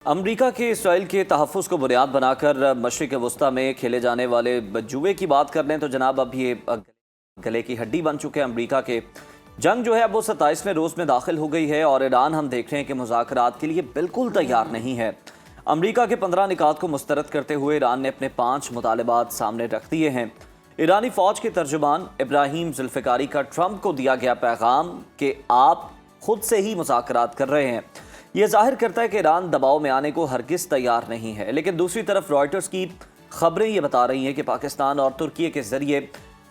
अमरीका के इसराइल के तहफ़्फ़ुज़ को बुनियाद बनाकर मशरिक़ वस्ता में खेले जाने वाले जुए की बात कर लें तो जनाब अब ये गले की हड्डी बन चुके हैं अमरीका के। जंग जो है अब वो 27वें रोज़ में दाखिल हो गई है और ईरान हम देख रहे हैं कि मुज़ाकरात के लिए बिल्कुल तैयार नहीं है। अमरीका के 15 निकात को मुस्तरद करते हुए ईरान ने अपने 5 मुतालबात सामने रख दिए हैं। ईरानी फ़ौज के तर्जुमान इब्राहिम जुल्फ़िकारी का ट्रंप को दिया गया पैगाम कि आप खुद से ही मुज़ाकरात कर रहे हैं, यह जाहिर करता है कि ईरान दबाव में आने को हरगिज़ तैयार नहीं है। लेकिन दूसरी तरफ रॉयटर्स की खबरें ये बता रही हैं कि पाकिस्तान और तुर्की के जरिए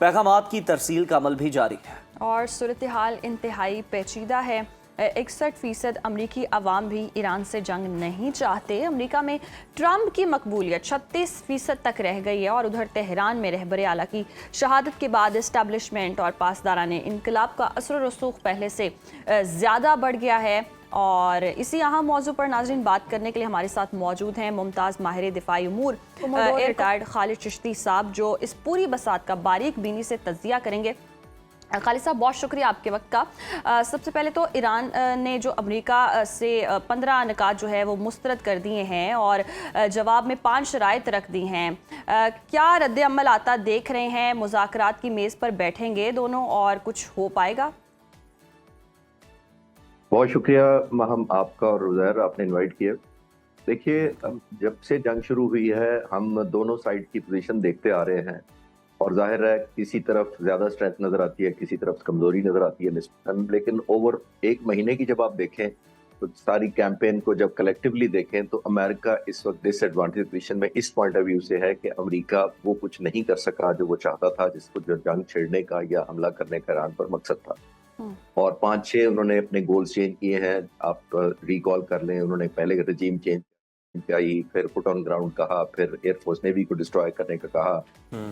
पैगामात की तरसील का अमल भी जारी है और सूरत हाल इंतहाई पेचीदा है। 61% अमरीकी अवाम भी ईरान से जंग नहीं चाहते। अमरीका में ट्रंप की मकबूलियत 36% तक रह गई है और उधर तेहरान में रहबर आला की शहादत के बाद इस्टेब्लिशमेंट और पासदारान इनकलाब का असर रसूख पहले से ज़्यादा बढ़ गया है। और इसी अहम मौजू पर नाज़रीन बात करने के लिए हमारे साथ मौजूद हैं मुमताज़ माहिर दिफाई उमूर रिटायर्ड खालिद चिश्ती साहब, जो इस पूरी बसात का बारीक बीनी से तज्जिया करेंगे। खालिद साहब, बहुत शुक्रिया आपके वक्त का। सबसे पहले तो ईरान ने जो अमेरिका से 15 निकात जो है वो मुस्तरद कर दिए हैं और जवाब में 5 शराइत रख दी हैं। क्या रद्द अमल आता देख रहे हैं? मुज़ाकरात की मेज़ पर बैठेंगे दोनों और कुछ हो पाएगा? बहुत शुक्रिया महम आपका और रुज़ैर, आपने इनवाइट किया। देखिए, जब से जंग शुरू हुई है हम दोनों साइड की पोजीशन देखते आ रहे हैं और जाहिर है किसी तरफ ज़्यादा स्ट्रेंथ नज़र आती है, किसी तरफ कमज़ोरी नज़र आती है निस्बतन। लेकिन ओवर एक महीने की जब आप देखें तो सारी कैंपेन को जब कलेक्टिवली देखें तो अमेरिका इस वक्त डिसएडवांटेज पोजीशन में इस पॉइंट ऑफ व्यू से है कि अमेरिका वो कुछ नहीं कर सका जो वो चाहता था, जिसको जो जंग छेड़ने का या हमला करने का ईरान पर मकसद था। और 5-6 उन्होंने अपने गोल्स चेंज किए हैं। आप रिकॉल कर लें, उन्होंने पहले रजीम चेंज किया, फिर फुट ऑन ग्राउंड कहा, फिर एयरफोर्स नेवी को डिस्ट्रॉय करने का कहा,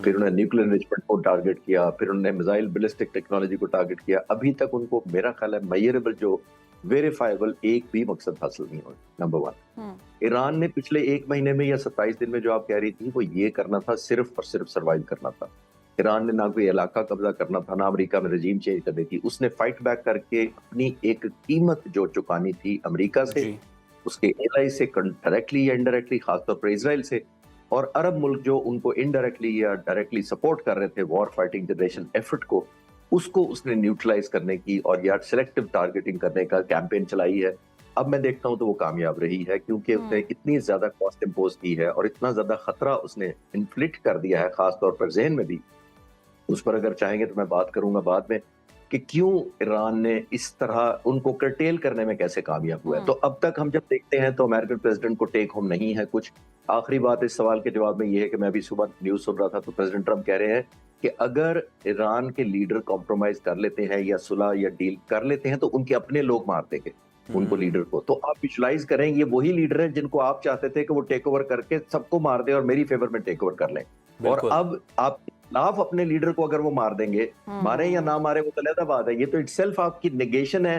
फिर उन्होंने न्यूक्लियर एनरिचमेंट को टारगेट किया, फिर उन्होंने मिसाइल बैलिस्टिक टेक्नोलॉजी को टारगेट किया। अभी तक उनको मेरा ख्याल है मेजरेबल जो वेरीफाइबल एक भी मकसद हासिल नहीं हुआ। नंबर 1, ईरान ने पिछले 1 महीने में या 27 दिन में जो आप कह रही थी वो ये करना था, सिर्फ और सिर्फ सर्वाइव करना था। ईरान ने ना कोई इलाका कब्जा करना था, ना अमेरिका में रजीम चेंज करनी थी। उसने फाइट बैक करके अपनी एक कीमत जो चुकानी थी अमेरिका से, उसके एलाई से डायरेक्टली या इनडायरेक्टली, खासतौर पर इजराइल से, और अरब मुल्क जो उनको इनडायरेक्टली या डायरेक्टली सपोर्ट कर रहे थे वॉर फाइटिंग जनरेशन एफर्ट को, उसको उसने न्यूट्रलाइज करने की और या सिलेक्टिव टारगेटिंग करने का कैंपेन चलाई है। अब मैं देखता हूं तो वो कामयाब रही है क्योंकि उसने इतनी ज्यादा कॉस्ट इम्पोज की है और इतना ज्यादा खतरा उसने इन्फ्लिक्ट कर दिया है, खासतौर पर जहन में भी। उस पर अगर चाहेंगे तो मैं बात करूंगा बाद में कि क्यों ईरान ने इस तरह उनको कर्टेल करने में कैसे कामयाब हुआ है। तो अब तक हम जब देखते हैं तो अमेरिकन प्रेसिडेंट को टेक होम नहीं है कुछ। आखिरी बात इस सवाल के जवाब में ये है कि मैं अभी सुबह न्यूज सुन रहा था तो प्रेसिडेंट ट्रंप कह रहे हैं कि अगर ईरान के लीडर कॉम्प्रोमाइज कर लेते हैं या सुलह या डील कर लेते हैं तो उनके अपने लोग मार देंगे उनको, लीडर को। तो आप विजुलाइज करें, ये वही लीडर है जिनको आप चाहते थे कि वो टेक ओवर करके सबको मार दे और मेरी फेवर में टेक ओवर कर लें। और अब आप खिलाफ अपने लीडर को अगर वो मार देंगे, मारे या ना मारे वो तो अलग बात है। ये तो इटसेल्फ आपकी नेगेशन है।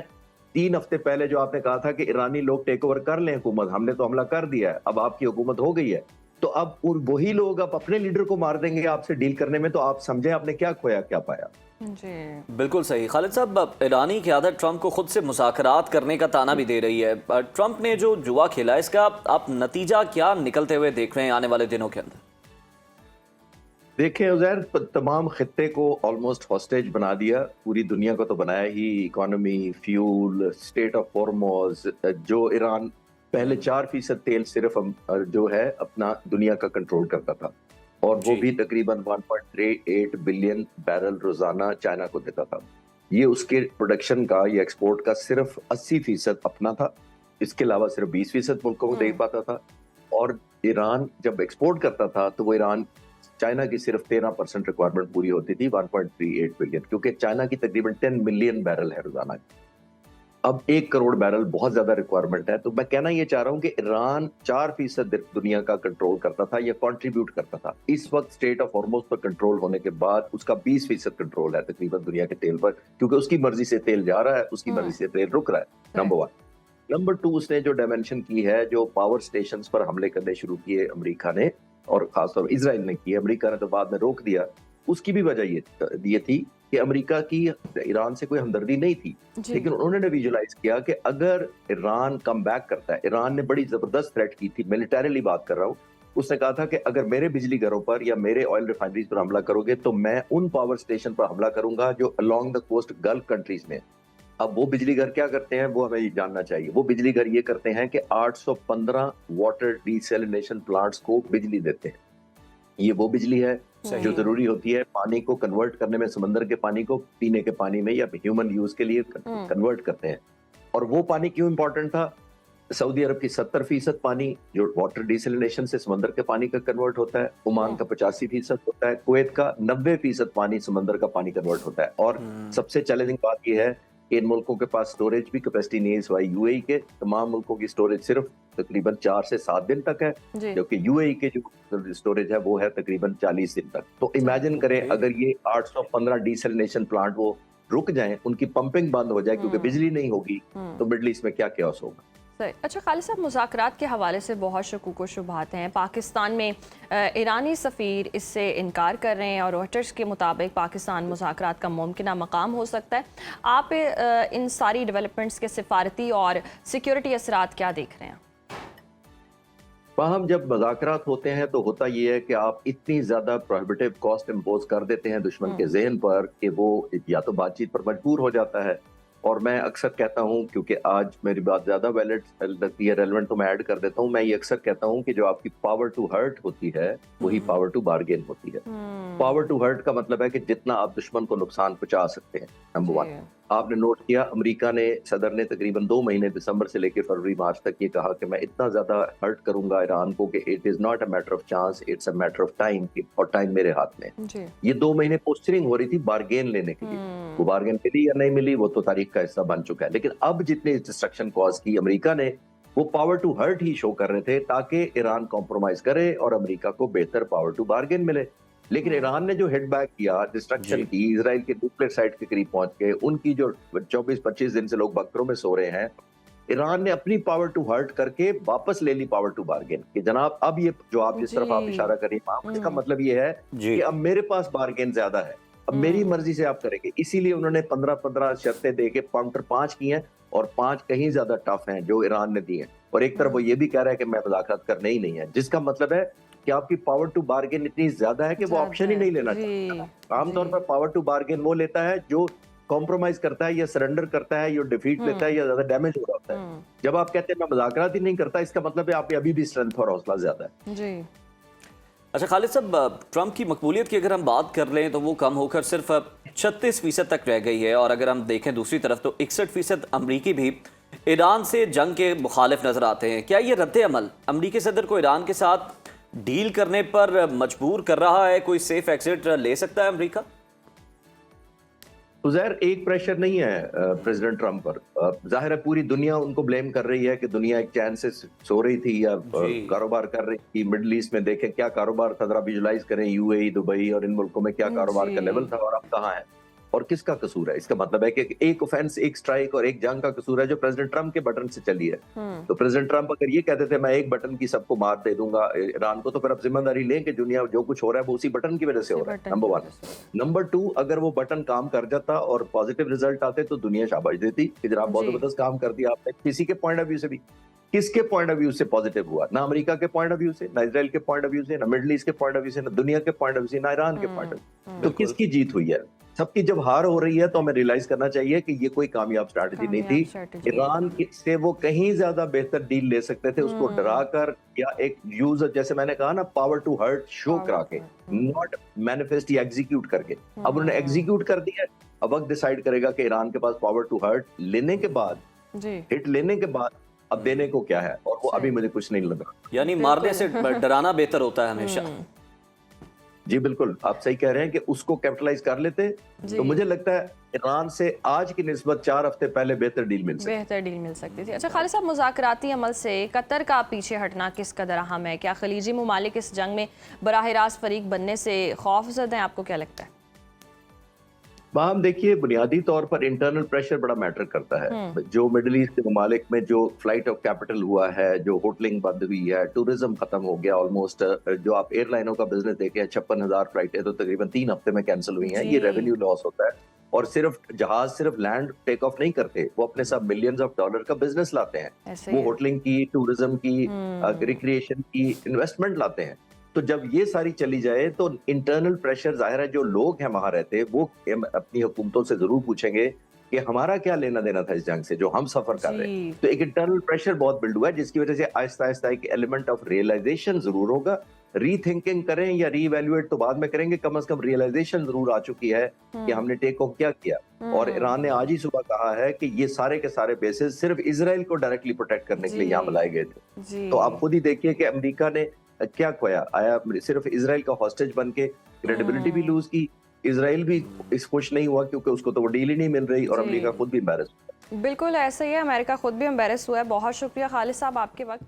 3 हफ्ते पहले जो आपने कहा था कि ईरानी लोग टेक ओवर कर लें हुकूमत, हमने तो हमला कर दिया है, अब आपकी हुकूमत हो गई है, तो अब वही लोग अब अपने लीडर को मार देंगे आपसे डील करने में। तो आप समझे आपने क्या खोया क्या पाया। जी बिल्कुल सही। खालिद साहब, ईरानी क़यादत ट्रंप को खुद से मुज़ाकरात करने का ताना भी दे रही है। ट्रंप ने जो जुआ खेला, इसका आप नतीजा क्या निकलते हुए देख रहे हैं आने वाले दिनों के अंदर? देखिए उज़ैर, तमाम खित्ते को ऑलमोस्ट हॉस्टेज बना दिया, पूरी दुनिया को तो बनाया ही। Economy, fuel, state of Hormuz, जो ईरान पहले 4% तेल सिर्फ जो है अपना दुनिया का कंट्रोल करता था और वो भी तकरीबन 1.38 बिलियन बैरल रोजाना चाइना को देता था। ये उसके प्रोडक्शन का या एक्सपोर्ट का सिर्फ 80% अपना था, इसके अलावा सिर्फ 20% मुल्कों को दे पाता था। और ईरान जब एक्सपोर्ट करता था तो वो ईरान चाइना की सिर्फ 13% रिक्वायरमेंट पूरी होती थी, 1.38 बिलियन, क्योंकि चाइना की तकरीबन 10 मिलियन बैरल है रोजाना। अब 1 करोड़ बैरल बहुत ज्यादा रिक्वायरमेंट है। तो मैं कहना ये चाह रहा हूं कि ईरान 4% दुनिया का कंट्रोल करता था या कंट्रीब्यूट करता था। इस वक्त स्टेट ऑफ हॉर्मोज पर कंट्रोल होने के बाद उसका 20% कंट्रोल है तकरीबन दुनिया के तेल पर, क्योंकि उसकी मर्जी से तेल जा रहा है, उसकी मर्जी से तेल रुक रहा है। नंबर 1। नंबर 2, उसने जो डायमेंशन की है, जो पावर स्टेशंस पर हमले करने शुरू किए अमेरिका ने और खासतौर पर इजराइल ने किए, अमेरिका ने तो बाद में रोक दिया, उसकी भी वजह ये थी कि अमेरिका की ईरान से कोई हमदर्दी नहीं थी, जी। लेकिन उन्होंने विजुलाइज किया कि अगर ईरान कम बैक करता है, ईरान ने बड़ी जबरदस्त थ्रेट की थी, मिलिटरीली बात कर रहा हूँ। उसने कहा था कि अगर मेरे बिजली घरों पर या मेरे ऑयल रिफाइनरीज पर हमला करोगे तो मैं उन पावर स्टेशन पर हमला करूंगा जो along the coast gulf countries में। अब वो बिजली घर क्या करते हैं वो हमें जानना चाहिए। वो बिजली घर ये करते हैं कि 815 वाटर डिसैलिनेशन प्लांट्स को बिजली देते हैं। ये वो बिजली है जो जरूरी होती है पानी को कन्वर्ट करने में, समंदर के पानी को पीने के पानी में या ह्यूमन यूज के लिए कन्वर्ट करते हैं। और वो पानी क्यों इंपॉर्टेंट था? सऊदी अरब की 70% पानी जो वाटर डिसैलिनेशन से समंदर के पानी का कन्वर्ट होता है, ओमान का 85% होता है, कुवैत का 90% पानी समंदर का पानी कन्वर्ट होता है। और सबसे चैलेंजिंग बात यह है कि इन मुल्कों के पास स्टोरेज भी कैपेसिटी नहीं है। सिवाय यूएई के तमाम मुल्कों की स्टोरेज सिर्फ तकरीबन 4 से 7 दिन तक है, जबकि यूएई के जो स्टोरेज है वो है तकरीबन 40 दिन तक। तो इमेजिन करें अगर ये 815 डिसैलिनेशन प्लांट वो रुक जाएं, उनकी पंपिंग बंद हो जाए क्योंकि बिजली नहीं होगी, तो मिडल ईस्ट में क्या क्यास होगा। सही। अच्छा खालिद साहब, मुज़ाकरात के हवाले से बहुत शकूक व शुबहात हैं। पाकिस्तान में ईरानी सफ़ीर इससे इनकार कर रहे हैं और रॉयटर्स के मुताबिक पाकिस्तान मुज़ाकरात का मुमकिन मकाम हो सकता है। आप इन सारी डेवलपमेंट्स के सिफारती और सिक्योरिटी असरात क्या देख रहे हैं? हम जब मुज़ाकरात होते हैं तो होता ये है कि आप इतनी ज्यादा प्रोहिबिटिव कॉस्ट इम्पोज कर देते हैं दुश्मन के ज़हन पर कि वो या तो बातचीत पर मजबूर हो जाता है। और मैं अक्सर कहता हूं, क्योंकि आज मेरी बात ज्यादा वैलिड लगती है, रेलेवेंट, तो मैं ऐड कर देता हूं। मैं ये अक्सर कहता हूं कि जो आपकी पावर टू हर्ट होती है वही पावर टू बार्गेन होती है। पावर टू हर्ट का मतलब है कि जितना आप दुश्मन को नुकसान पहुंचा सकते हैं। नंबर 1, आपने नोट किया अमेरिका ने, सदर ने तकरीबन 2 महीने दिसंबर से लेकर फरवरी मार्च तक ये कहा कि मैं इतना ज्यादा हर्ट करूंगा ईरान को कि it is not a matter of chance, it's a matter of time, और टाइम मेरे हाथ में। ये 2 महीने पोस्चरिंग हो रही थी बार्गेन लेने के लिए। वो बार्गेन मिली या नहीं मिली वो तो तारीख का हिस्सा बन चुका है। लेकिन अब जितने डिस्ट्रक्शन कॉज की अमेरिका ने, वो पावर टू हर्ट ही शो कर रहे थे ताकि ईरान कॉम्प्रोमाइज करे और अमेरिका को बेहतर पावर टू बार्गेन मिले। लेकिन ईरान ने जो हिट बैक किया, डिस्ट्रक्शन की, इजराइल के न्यूक्लियर साइट के करीब पहुंच के, उनकी जो 24-25 दिन से लोग बंकरों में सो रहे हैं, ईरान ने अपनी पावर टू हर्ट करके वापस ले ली पावर टू बार्गेन कि जनाब अब ये जो आप जिस तरफ आप इशारा कर रही हैं, इसका मतलब ये है कि अब मेरे पास बार्गेन ज्यादा है, अब मेरी मर्जी से आप करेंगे। इसीलिए उन्होंने 15-15 शर्तें देके काउंटर 5 की हैं, और 5 कहीं ज्यादा टफ हैं जो ईरान ने दी हैं। और एक तरफ वो ये भी कह रहा है कि मैं मुज़ाकरात करने ही नहीं है, जिसका मतलब है कि आपकी पावर टू बार्गेन इतनी ज्यादा है कि वो ऑप्शन ही नहीं लेना चाहता। आमतौर पर पावर टू बार्गेन वो लेता है जो कॉम्प्रोमाइज करता है या सरेंडर करता है या डिफीट लेता है या ज्यादा डैमेज हो रहा होता है। जब आप कहते हैं मैं मुज़ाकरात ही नहीं करता, इसका मतलब है आप अभी भी स्ट्रेंथ और हौसला ज्यादा है। जी। अच्छा खालिद साहब, ट्रंप की मकबूलियत की अगर हम बात कर लें तो वो कम होकर सिर्फ 36% तक रह गई है, और अगर हम देखें दूसरी तरफ तो 61% अमरीकी भी ईरान से जंग के मुखालिफ नजर आते हैं। क्या ये रद्द अमल अमरीकी सदर को ईरान के साथ डील करने पर मजबूर कर रहा है? कोई सेफ एग्जिट ले सकता है अमेरिका? उज़ैर, एक प्रेशर नहीं है प्रेसिडेंट ट्रंप पर। जाहिर है पूरी दुनिया उनको ब्लेम कर रही है कि दुनिया एक चैन से सो रही थी या कारोबार कर रही थी। मिडल ईस्ट में देखें क्या कारोबार था, जरा विजुलाइज करें, यूएई, दुबई और इन मुल्कों में क्या कारोबार का लेवल था और अब कहाँ है और किसका कसूर है। इसका मतलब है कि एक ऑफेंस, एक स्ट्राइक और एक जंग का कसूर है जो प्रेसिडेंट ट्रंप के बटन से चली है। तो प्रेसिडेंट ट्रंप अगर ये कहते थे मैं एक बटन की सबको मार दे दूंगा ईरान को, तो फिर अब जिम्मेदारी लें कि दुनिया जो कुछ हो रहा है वो उसी बटन की वजह से हो रहा है। नंबर 1। नंबर 2, अगर वो बटन काम कर जाता और पॉजिटिव रिजल्ट आते तो दुनिया शाबाश देती कि जनाब बहुत जबरदस्त काम कर दिया आपने। किसी के पॉइंट ऑफ व्यू से भी, किसके पॉइंट ऑफ व्यू से पॉजिटिव हुआ? ना अमेरिका के पॉइंट ऑफ व्यू से, ना इजराइल के पॉइंट ऑफ व्यू से, ना मिडिल ईस्ट के पॉइंट ऑफ व्यू से, ना दुनिया के पॉइंट ऑफ व्यू से, ना ईरान के पॉइंट ऑफ व्यू। तो किसकी जीत हुई है? सबकी जब हार हो रही है तो हमें रियलाइज करना चाहिए कि ये कोई कामयाब स्ट्रैटेजी नहीं थी। ईरान से वो कहीं ज्यादा बेहतर डील ले सकते थे, उसको डरा कर या एक यूजर, जैसे मैंने कहा ना, पावर टू हर्ट शो करा के, नॉट मैनिफेस्ट या एग्जीक्यूट करके। अब उन्होंने एग्जीक्यूट कर दिया, अब वक्त डिसाइड करेगा कि ईरान के पास पावर टू हर्ट लेने के बाद, हिट लेने के बाद अब देने को क्या है, और वो अभी मुझे कुछ नहीं लग रहा। यानी मारने से डराना बेहतर होता है हमेशा। जी बिल्कुल, आप सही कह रहे हैं कि उसको कैपिटलाइज कर लेते तो मुझे लगता है ईरान से आज की निस्बत 4 हफ्ते पहले बेहतर डील मिल सकती थी। अच्छा खालिद साहब, मुज़ाकराती अमल से कतर का पीछे हटना किस कदर अहम है? क्या खलीजी ममालिक इस जंग में बराह रास्त फरीक बनने से खौफजद हैं? आपको क्या लगता है? वहाँ हम देखिए बुनियादी तौर पर इंटरनल प्रेशर बड़ा मैटर करता है। जो मिडिल ईस्ट के ममालिक में जो फ्लाइट ऑफ कैपिटल हुआ है, जो होटलिंग बंद हुई है, टूरिज्म खत्म हो गया ऑलमोस्ट। जो आप एयरलाइनों का बिजनेस देखें, 56,000 फ्लाइटें तो तकरीबन 3 हफ्ते में कैंसिल हुई हैं। ये जी। रेवेन्यू लॉस होता है। और सिर्फ लैंड टेक ऑफ नहीं करते, वो अपने साथ मिलियंस ऑफ डॉलर का बिजनेस लाते हैं। ऐसे वो ही है। होटलिंग की, टूरिज्म की, रिक्रिएशन की इन्वेस्टमेंट लाते हैं। तो जब ये सारी चली जाए तो इंटरनल प्रेशर, जाहिर है जो लोग हैं वहां रहते, वो अपनी हुकूमतों से जरूर पूछेंगे कि हमारा क्या लेना देना था इस जंग से जो हम सफर कर रहे हैं। जी। तो एक इंटरनल प्रेशर बहुत बिल्ड हुआ है, जिसकी वजह से आहिस्ता आहिस्ता एक एलिमेंट ऑफ रियलाइजेशन जरूर होगा। रीथिंकिंग करें या रीवैल्यूएट तो बाद में करेंगे, कम से कम रियलाइजेशन जरूर आ चुकी है कि हमने टेक ऑफ क्या किया। और ईरान ने आज ही सुबह कहा है कि ये सारे के सारे बेसिस सिर्फ इसराइल को डायरेक्टली प्रोटेक्ट करने के लिए यहाँ बनाए गए थे। जी। तो आप खुद ही देखिए कि अमेरिका ने क्या खोया, आया सिर्फ इसराइल का हॉस्टेज बन के, क्रेडिबिलिटी भी लूज की। इसराइल भी इस खुश नहीं हुआ क्योंकि उसको तो वो डील ही नहीं मिल रही, और जी। अमेरिका खुद भी एम्बैरेस। बिल्कुल ऐसा ही है, अमेरिका खुद भी एम्बेरस हुआ है। बहुत शुक्रिया खालिद साहब आपके वक्त का।